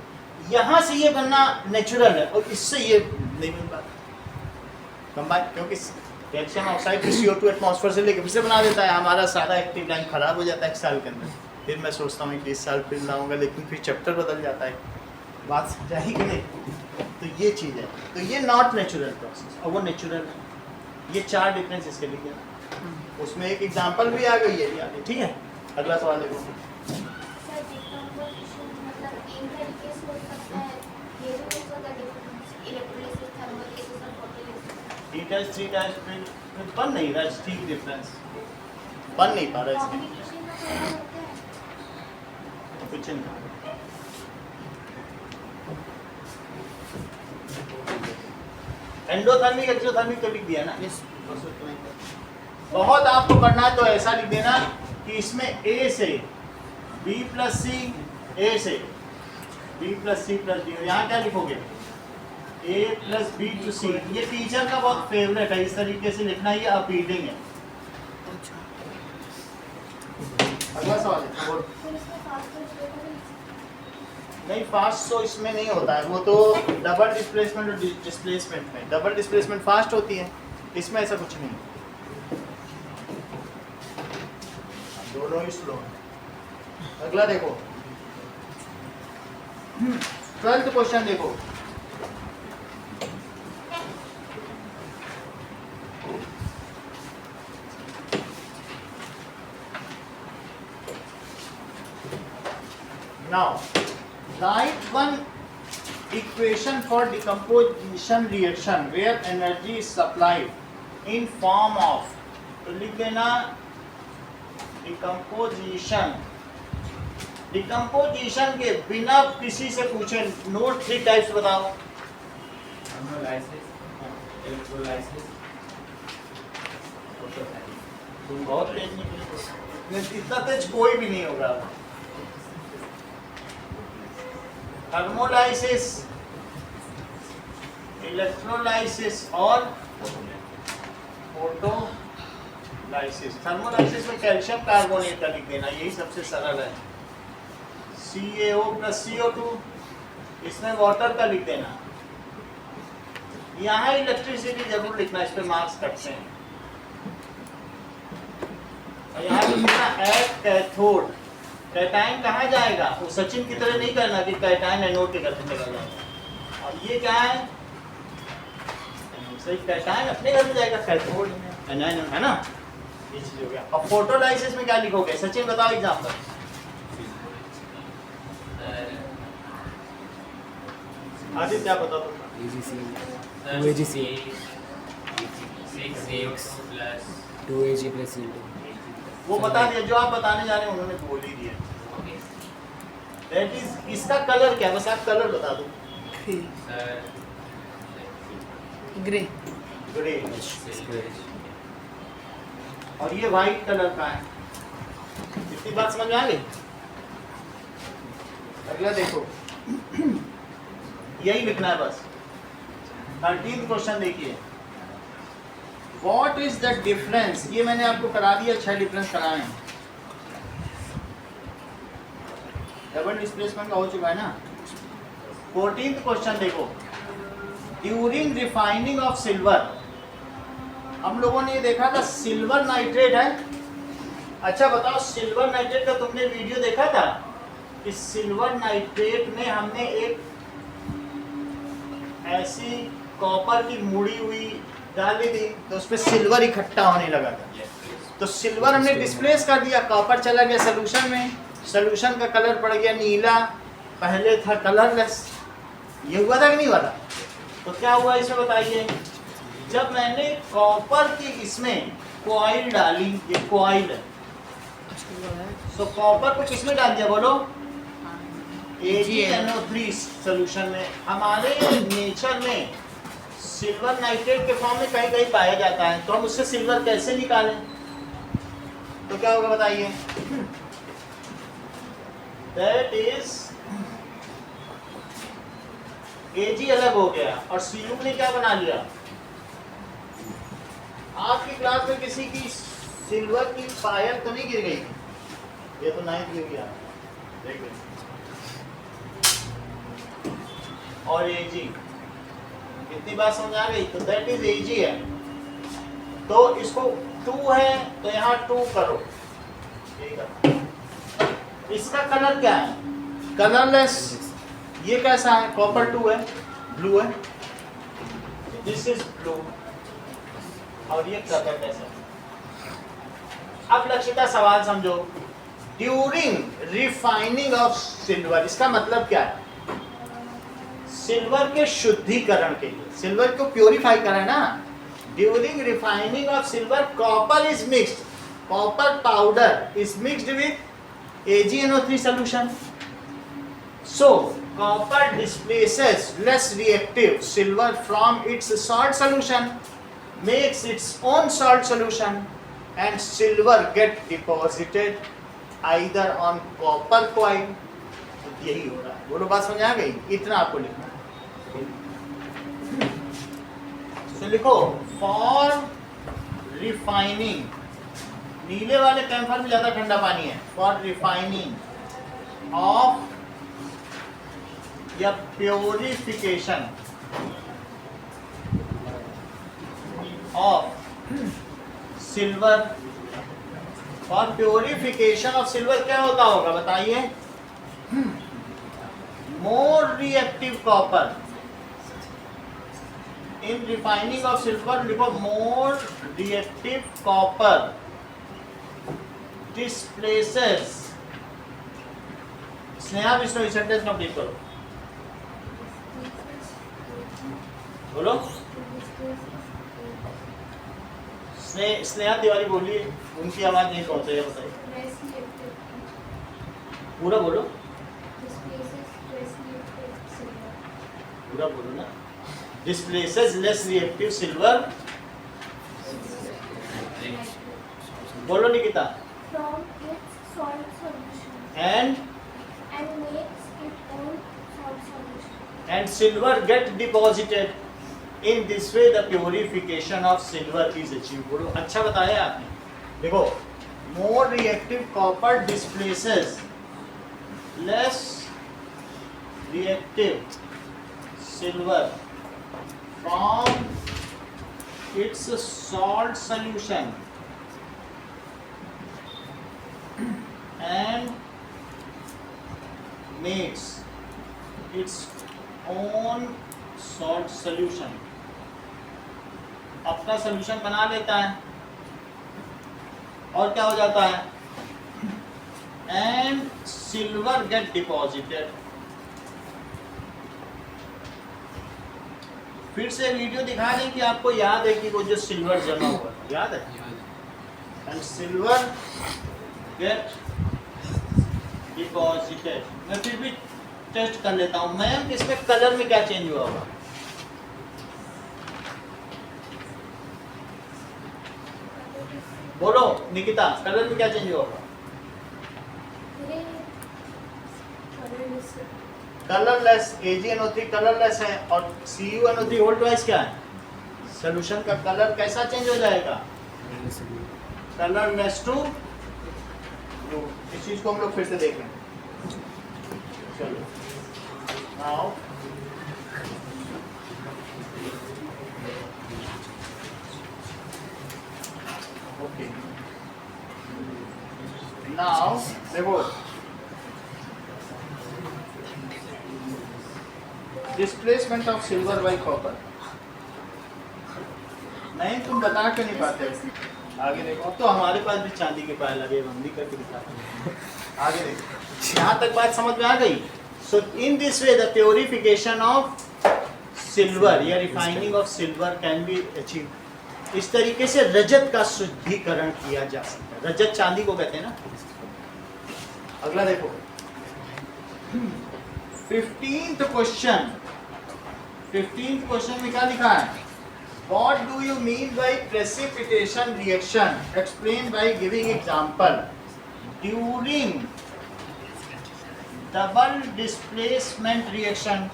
यहाँ से ये बनना नेचुरल है, और इससे ये नहीं बन पाता कंबाइन, क्योंकि कैल्शियम ऑक्साइड फिर CO2 एटमॉस्फेयर से लेके फिर से बना देता है। हमारा सारा एक्टिव लाइन खराब हो जाता है 1 साल के अंदर। फिर मैं सोचता हूँ कि इस साल फिर लाऊंगा, लेकिन फिर चैप्टर बदल जाता है। बात समझाई कि नहीं? तो ये चीज़ है, तो ये नॉट नेचुरल प्रोसेस, और वो नेचुरल है। ये 4 डिफरेंस इसके लिए है। उसमें एक एग्जांपल भी आ गई, ये भी आ गई। ठीक है, अगला सवाल देखो। सर डिकम्पोजिशन मतलब इन तरीके से हो सकता है, ये भी हो सकता है डिफरेंस, इलेक्ट्रोलिसिस, थर्मोलिसिस और फोटोलिसिस। टी टेस्ट 3 टेस्ट फिर बन नहीं रहा, ठीक डिफरेंस बन नहीं पा रहा इसमें, कम्युनिकेशन में थोड़ा होता है। कुछ नहीं। एंडोथर्मिक एक्सोथर्मिक तो लिख दिया ना, बहुत आपको करना है तो ऐसा लिख देना कि इसमें A से B+C, A से B+C+D, और यहाँ क्या लिखोगे? A+B to C। ये टीचर का बहुत फेवरेट है, इस तरीके से लिखना, ये अपीलिंग है। अगला सवाल है। फिर इसमें फास्ट नहीं, फास्ट तो इसमें नहीं होता है, वो तो डबल डिस्प्लेसमेंट और डिस्प्लेसमेंट में। डबल डिस्प्लेसमेंट फास्ट होती है, इसमें ऐसा कुछ नहीं, दोनों ही स्लो है। अगला देखो, 12th क्वेश्चन देखो। Now write one equation for decomposition reaction where energy is supplied in form of, तो लिख देना डिकम्पोजिशन के बिना किसी से पूछे नोट 3 टाइप्स बताओ। Thermolysis, electrolysis, photosynthesis. तुम बहुत तेज निकले, इतना तेज कोई भी नहीं होगा। थर्मोलाइसिस, इलेक्ट्रोलाइसिस और फोटोलाइसिस। थर्मोलाइसिस में कैल्शियम कार्बोनेट का लिख देना, यही सबसे सरल है। CaO + CO2, इसमें वाटर का लिख देना। यहाँ इलेक्ट्रिसिटी जरूर लिखना, इस पे मार्क्स कटते हैं। और यहाँ लिखना एट कैथोड, कैटायन कहाँ जाएगा, वो सचिन की तरह नहीं करना कि कैटायन एनोड के घर में चला जाएगा। और ये क्या है, सही कैटायन अपने घर में जाएगा, कैथोड एनायन है ना, ये चीज हो गया। अब फोटोलाइसिस में क्या लिखोगे, सचिन बताओ एग्जांपल। आदित्य क्या बताओ तुम? AgC, 6 plus 2Ag plus CO2. वो बता दिया, जो आप बताने जा रहे हैं उन्होंने बोल ही दिया। दैट इज, इसका कलर क्या, बस आप कलर बता दो। ग्रे। ग्रे। और ये वाइट कलर का है। इतनी बात समझ में आ गई? अगला देखो, यही लिखना है बस। 13th क्वेश्चन देखिए, व्हाट इज द डिफरेंस, ये मैंने आपको करा दिया, 6 डिफरेंस कराए हैं। डबल डिस्प्लेसमेंट का हो चुका है ना। 14th क्वेश्चन देखो, ड्यूरिंग रिफाइनिंग ऑफ सिल्वर, हम लोगों ने ये देखा था सिल्वर नाइट्रेट है। अच्छा बताओ, सिल्वर नाइट्रेट का तुमने वीडियो देखा था कि सिल्वर नाइट्रेट में हमने एक ऐसी कॉपर की मुड़ी हुई डाली थी, तो उसमें सिल्वर इकट्ठा होने लगा था। तो सिल्वर हमने डिस्प्लेस कर दिया, कॉपर चला गया सोल्यूशन में, सोल्यूशन का कलर पड़ गया नीला, पहले था कलरलेस। ये हुआ था कि नहीं हुआ था? तो क्या हुआ इसमें बताइए, जब मैंने कॉपर की इसमें कॉइल डाली, ये कॉइल है, तो कॉपर को किसमें डाल दिया बोलो, AgNO3 सोल्यूशन में। हमारे नेचर में सिल्वर नाइट्रेट के फॉर्म में कहीं कहीं पाया जाता है, तो हम उससे सिल्वर कैसे निकालें, तो क्या होगा बताइए। दैट इज Ag अलग हो गया और Cu ने क्या बना लिया। आपकी क्लास में किसी की सिल्वर की पायल तो नहीं गिर गई थी, ये तो 9th गिर गया, देख लो। और Ag, इतनी बात समझ आ गई, तो दैट इज Ag है। तो इसको 2 है तो यहाँ 2 करो, इसका कलर क्या है, कलरलेस। ये कैसा है, कॉपर 2 है, ब्लू है, दिस इज ब्लू। और ये कलर कैसा है। अब लक्षिता सवाल समझो, ड्यूरिंग रिफाइनिंग ऑफ सिल्वर, इसका मतलब क्या है, सिल्वर के शुद्धिकरण के लिए, सिल्वर को प्योरीफाई करा ना। During refining of silver copper is mixed, copper powder is mixed with AgNO3 solution. So copper displaces less reactive silver from its salt solution, makes its own salt solution, and silver get deposited either on copper coil. यही हो रहा है, बोलो बात समझ आ गई, इतना आपको लिखना। तो लिखो फॉर रिफाइनिंग, नीले वाले कैम्फर में ज्यादा ठंडा पानी है, फॉर रिफाइनिंग ऑफ या purification of silver, for purification of silver क्या होता होगा बताइए, more reactive copper in refining of silver, लिखो more reactive copper displaces Sneha Vishnu sentence complete करो, बोलो। स्नेहा तिवारी बोलिए, उनकी आवाज नहीं पहुंच रही है, बताइए, पूरा बोलो, पूरा बोलो ना। डिस्प्लेसेस लेस रिएक्टिव सिल्वर, बोलो Nikita. From its salt solution and and makes its own salt solution. and silver get deposited in this way the purification of silver is achieved। बोलो, अच्छा बताया आपने। देखो, more reactive copper displaces less reactive silver from its salt solution and makes its own salt solution, अपना solution बना लेता है, और क्या हो जाता है, एंड सिल्वर गेट डिपॉजिटेड। फिर से वीडियो दिखा दें कि आपको याद है कि वो जो सिल्वर जमा हुआ है, याद है, एंड सिल्वर गेट डिपॉजिटेड। मैं फिर भी टेस्ट कर लेता हूँ, मैम इसमें कलर में क्या चेंज हुआ होगा, बोलो निकिता, कलर में क्या चेंज हुआ होगा, कलरलेस। AgNO3 कलरलेस है और CuNO3 होल ट्वाइस क्या है, सॉल्यूशन का कलर कैसा चेंज हो जाएगा, कलरलेस टू ब्लू। इस चीज को हम लोग फिर से देख लें, चलो नाउ ओके, नाउ देखो, displacement of silver by copper. नहीं, तुम बता के नहीं पाते, आगे देखो। अब तो हमारे पास भी चांदी के पाए लगे, हम भी करके दिखाते हैं, आगे देखो। यहाँ तक बात समझ में आ गई। So in this way the purification of silver या refining of silver can be achieve. इस तरीके से रजत का शुद्धिकरण किया जा सकता है। रजत चांदी को कहते हैं ना। अगला देखो, 15th क्वेश्चन। 15th क्वेश्चन में क्या लिखा है, What do you mean by precipitation reaction? Explain by giving example. During double displacement reaction,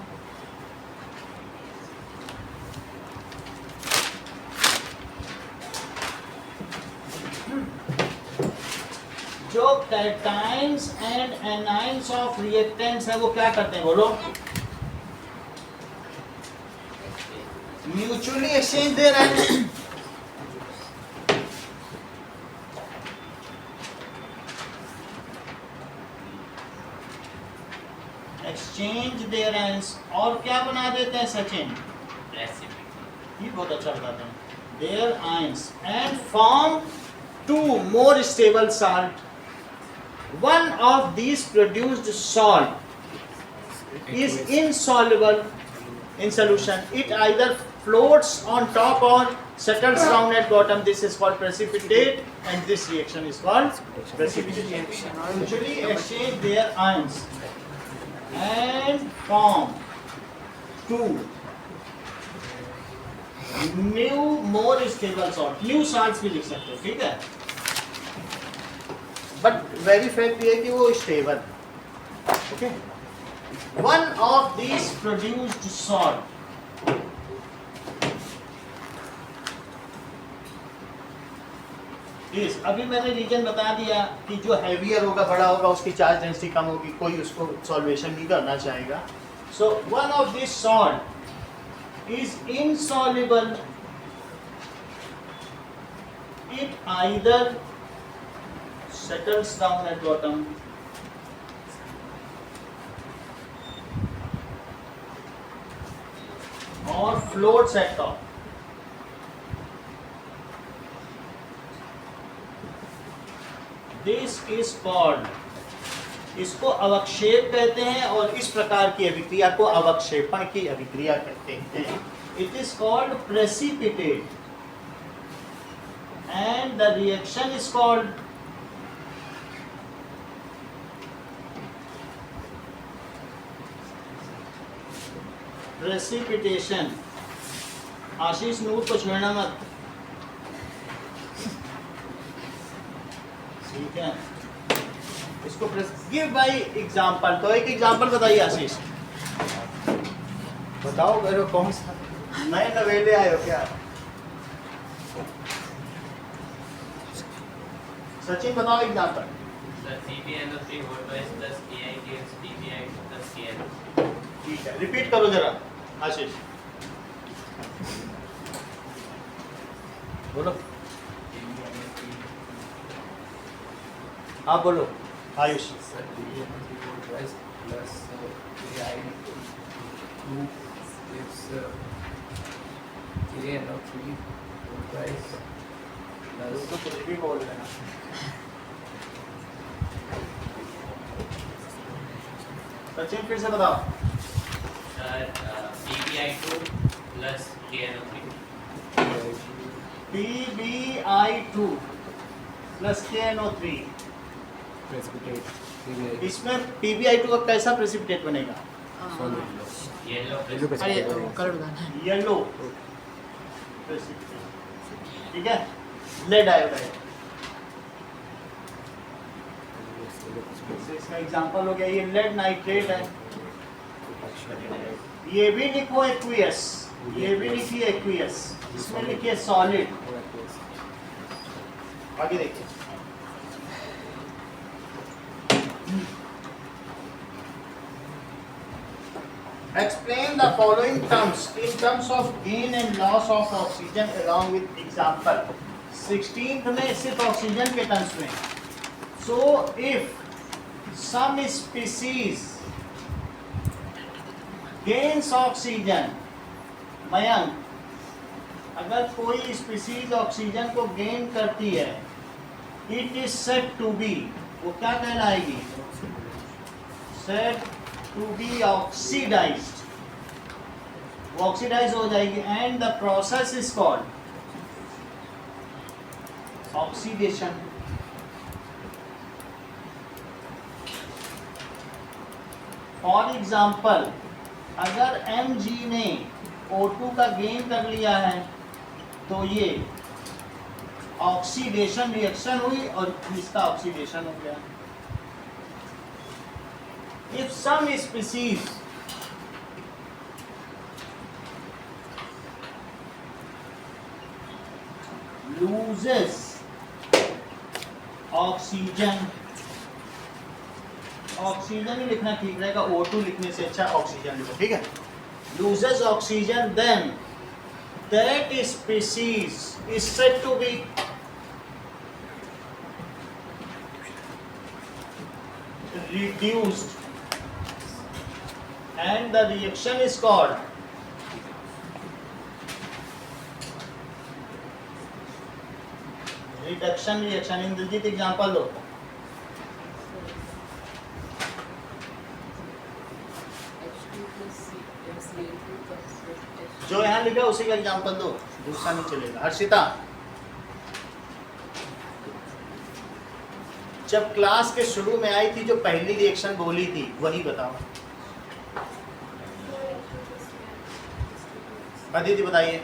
जो कैटाइन्स एंड एनाइन्स ऑफ रिएक्टेंट्स है वो क्या करते हैं, बोलो, mutually exchange there ions, exchange there ions, और क्या बना देते हैं सचिन, ये बहुत अच्छा बताते हैं, their ions and form two more stable salt. One of these produced salt is insoluble in solution. It either floats on top or settles down at bottom. This is called precipitate, and this reaction is called precipitation. Usually exchange their ions and form two new more stable salt. New salts भी लिख सकते हो, ठीक है। But very fact ये कि वो stable, okay. One of these produced salt, इस अभी मैंने रीजन बता दिया कि जो हैवियर होगा, बड़ा होगा, उसकी चार्ज डेंसिटी कम होगी, कोई उसको सॉल्वेशन नहीं करना चाहेगा। So one of this salt is insoluble, it either settles down at bottom or floats at top. This is called इसको अवक्षेप कहते हैं और इस प्रकार की अभिक्रिया को अवक्षेपण की अभिक्रिया कहते हैं. It is called precipitate and the reaction is called precipitation. Ashish Noor को छेड़ना मत, ठीक है. इसको गिव बाय एग्जांपल. तो एक एग्जांपल बताइए आशीष, बताओ मेरे कौन सा नए नवेले आए हो क्या? सचिन बताओ example. Sir, CbNO3 whole twice plus Ki gives PbI2 plus KNO3. ठीक है, रिपीट करो जरा आशीष. बोलो. हाँ बोलो Ayush. Sir, CbNO3 whole twice plus Ki2 gives KNO3 whole twice plus तो कुछ भी बोल लेना. सचिन फिर से बताओ. Sir, PbI2 plus KNO3. PbI2 plus KNO3. precipitate PBI इसमें PbI2 का कैसा प्रेसिपिटेट बनेगा? solid Yellow yellow plus अरे precipitate कलर बताना है. Yellow precipitate. ठीक है. Lead iodide. इसका एग्जांपल हो गया, ये लेड नाइट्रेट है. ये भी लिखो एक्वियस, ये भी लिखिए एक्वियस, इसमें लिखिए सॉलिड. आगे देखिए. Explain the following terms in terms of gain and loss of oxygen along with example. 16th में सिर्फ ऑक्सीजन के टर्म्स में. So if some species gains oxygen, Mayank, अगर कोई स्पीसीज ऑक्सीजन को गेन करती है, it is said to be, वो क्या कहलाएगी? Said to be oxidized. वो ऑक्सीडाइज हो जाएगी. And the process is called oxidation. For example, अगर Mg ने O2 का गेन कर लिया है तो ये ऑक्सीडेशन रिएक्शन हुई और इसका ऑक्सीडेशन हो गया. If some species loses oxygen, oxygen ही लिखना ठीक रहेगा, O2 लिखने से अच्छा ऑक्सीजन लिखो. ठीक है. loses oxygen, then that species is said to be reduced and the reaction is called reduction reaction. Indrajit example दो. जो यहाँ लिखा है उसी का एग्जांपल दो, दूसरा नहीं चलेगा. हर्षिता, जब क्लास के शुरू में आई थी जो पहली रिएक्शन बोली थी वही बताओ. अदिति बताइए.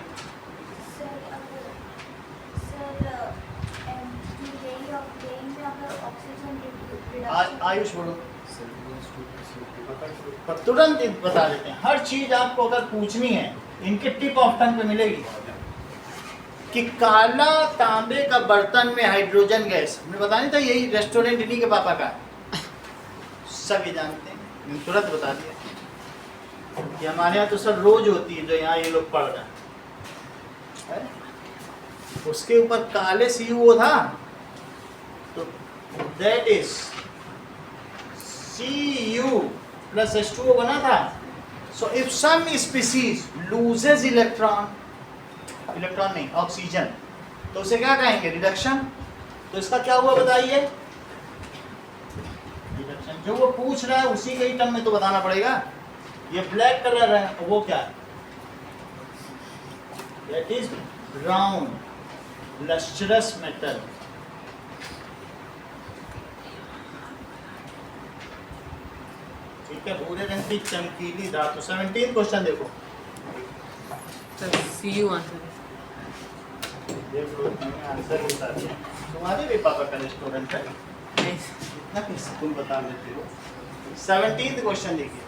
आयुष बोलो. तुरंत बता देते हैं. हर चीज आपको अगर पूछनी है इनके टिप ऑफ टंग पे मिलेगी. कि काला तांबे का बर्तन में हाइड्रोजन गैस, हमने बताया था यही रेस्टोरेंट इन्हीं के पापा का, सभी जानते हैं. तुरंत बता दिया कि हमारे यहाँ तो सर रोज होती है जो यहाँ ये लोग पढ़ रहे हैं. उसके ऊपर काले CuO था तो that is Cu plus H2O बना था. So if some species loses electron, electron नहीं ऑक्सीजन, तो उसे क्या कहेंगे? रिडक्शन. तो इसका क्या हुआ बताइए? रिडक्शन जो वो पूछ रहा है उसी के ही टर्म में तो बताना पड़ेगा। ये ब्लैक कलर है, और वो क्या है? That is brown lustrous metal. ठीक है, भूरे रंग की चमकीली धातु। 17 क्वेश्चन देखो, सर सी यू आंसर देख लो मैंने आंसर बता दिया। तुम्हारे भी पापा का रेस्टोरेंट है, है। इतना कैसे तुम बता देते हो। 17th क्वेश्चन देखिए,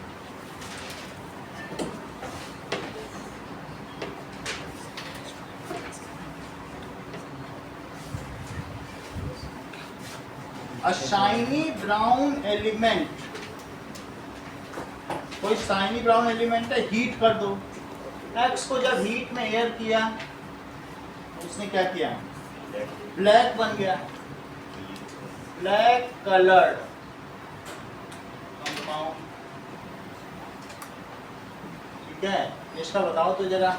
A shiny brown element, कोई शाइनी ब्राउन एलिमेंट है, हीट कर दो। एक्स को जब हीट में एयर किया उसने क्या किया? ब्लैक बन गया, ब्लैक कलर्ड कंपाउंड। ठीक है, इसका बताओ तो जरा।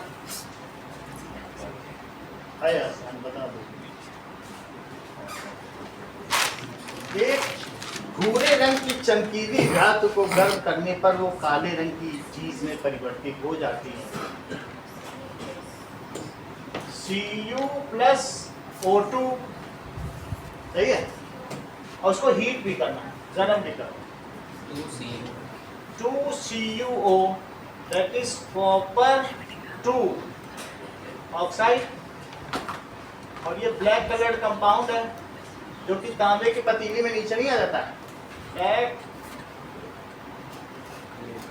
है यार, बता दो। एक भूरे रंग की चमकीली धातु को गर्म करने पर वो काले रंग की चीज में परिवर्तित हो जाती है। Cu प्लस O2, सही है, और उसको हीट भी करना है, गर्म भी करना। 2CuO, that is copper 2 oxide, और ये ब्लैक कलर्ड कंपाउंड है जो कि तांबे की पतीली में नीचे नहीं आ जाता है। ब्लैक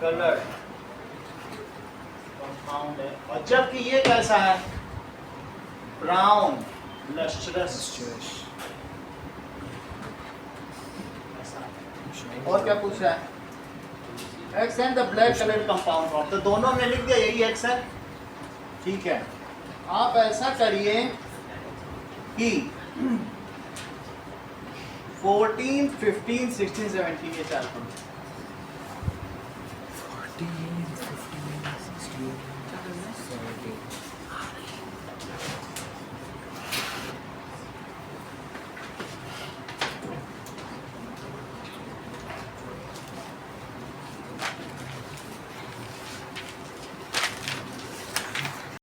कलर कंपाउंड है, और जबकि ये कैसा है? Brown lustrous. और क्या पूछ रहा है? X and the black colour compound of, तो दोनों में लिख दिया, यही एक्स है। ठीक है, आप ऐसा करिए कि 14, 15, 16, 17 ये चार पढ़ो। 14, 15, 16, 17।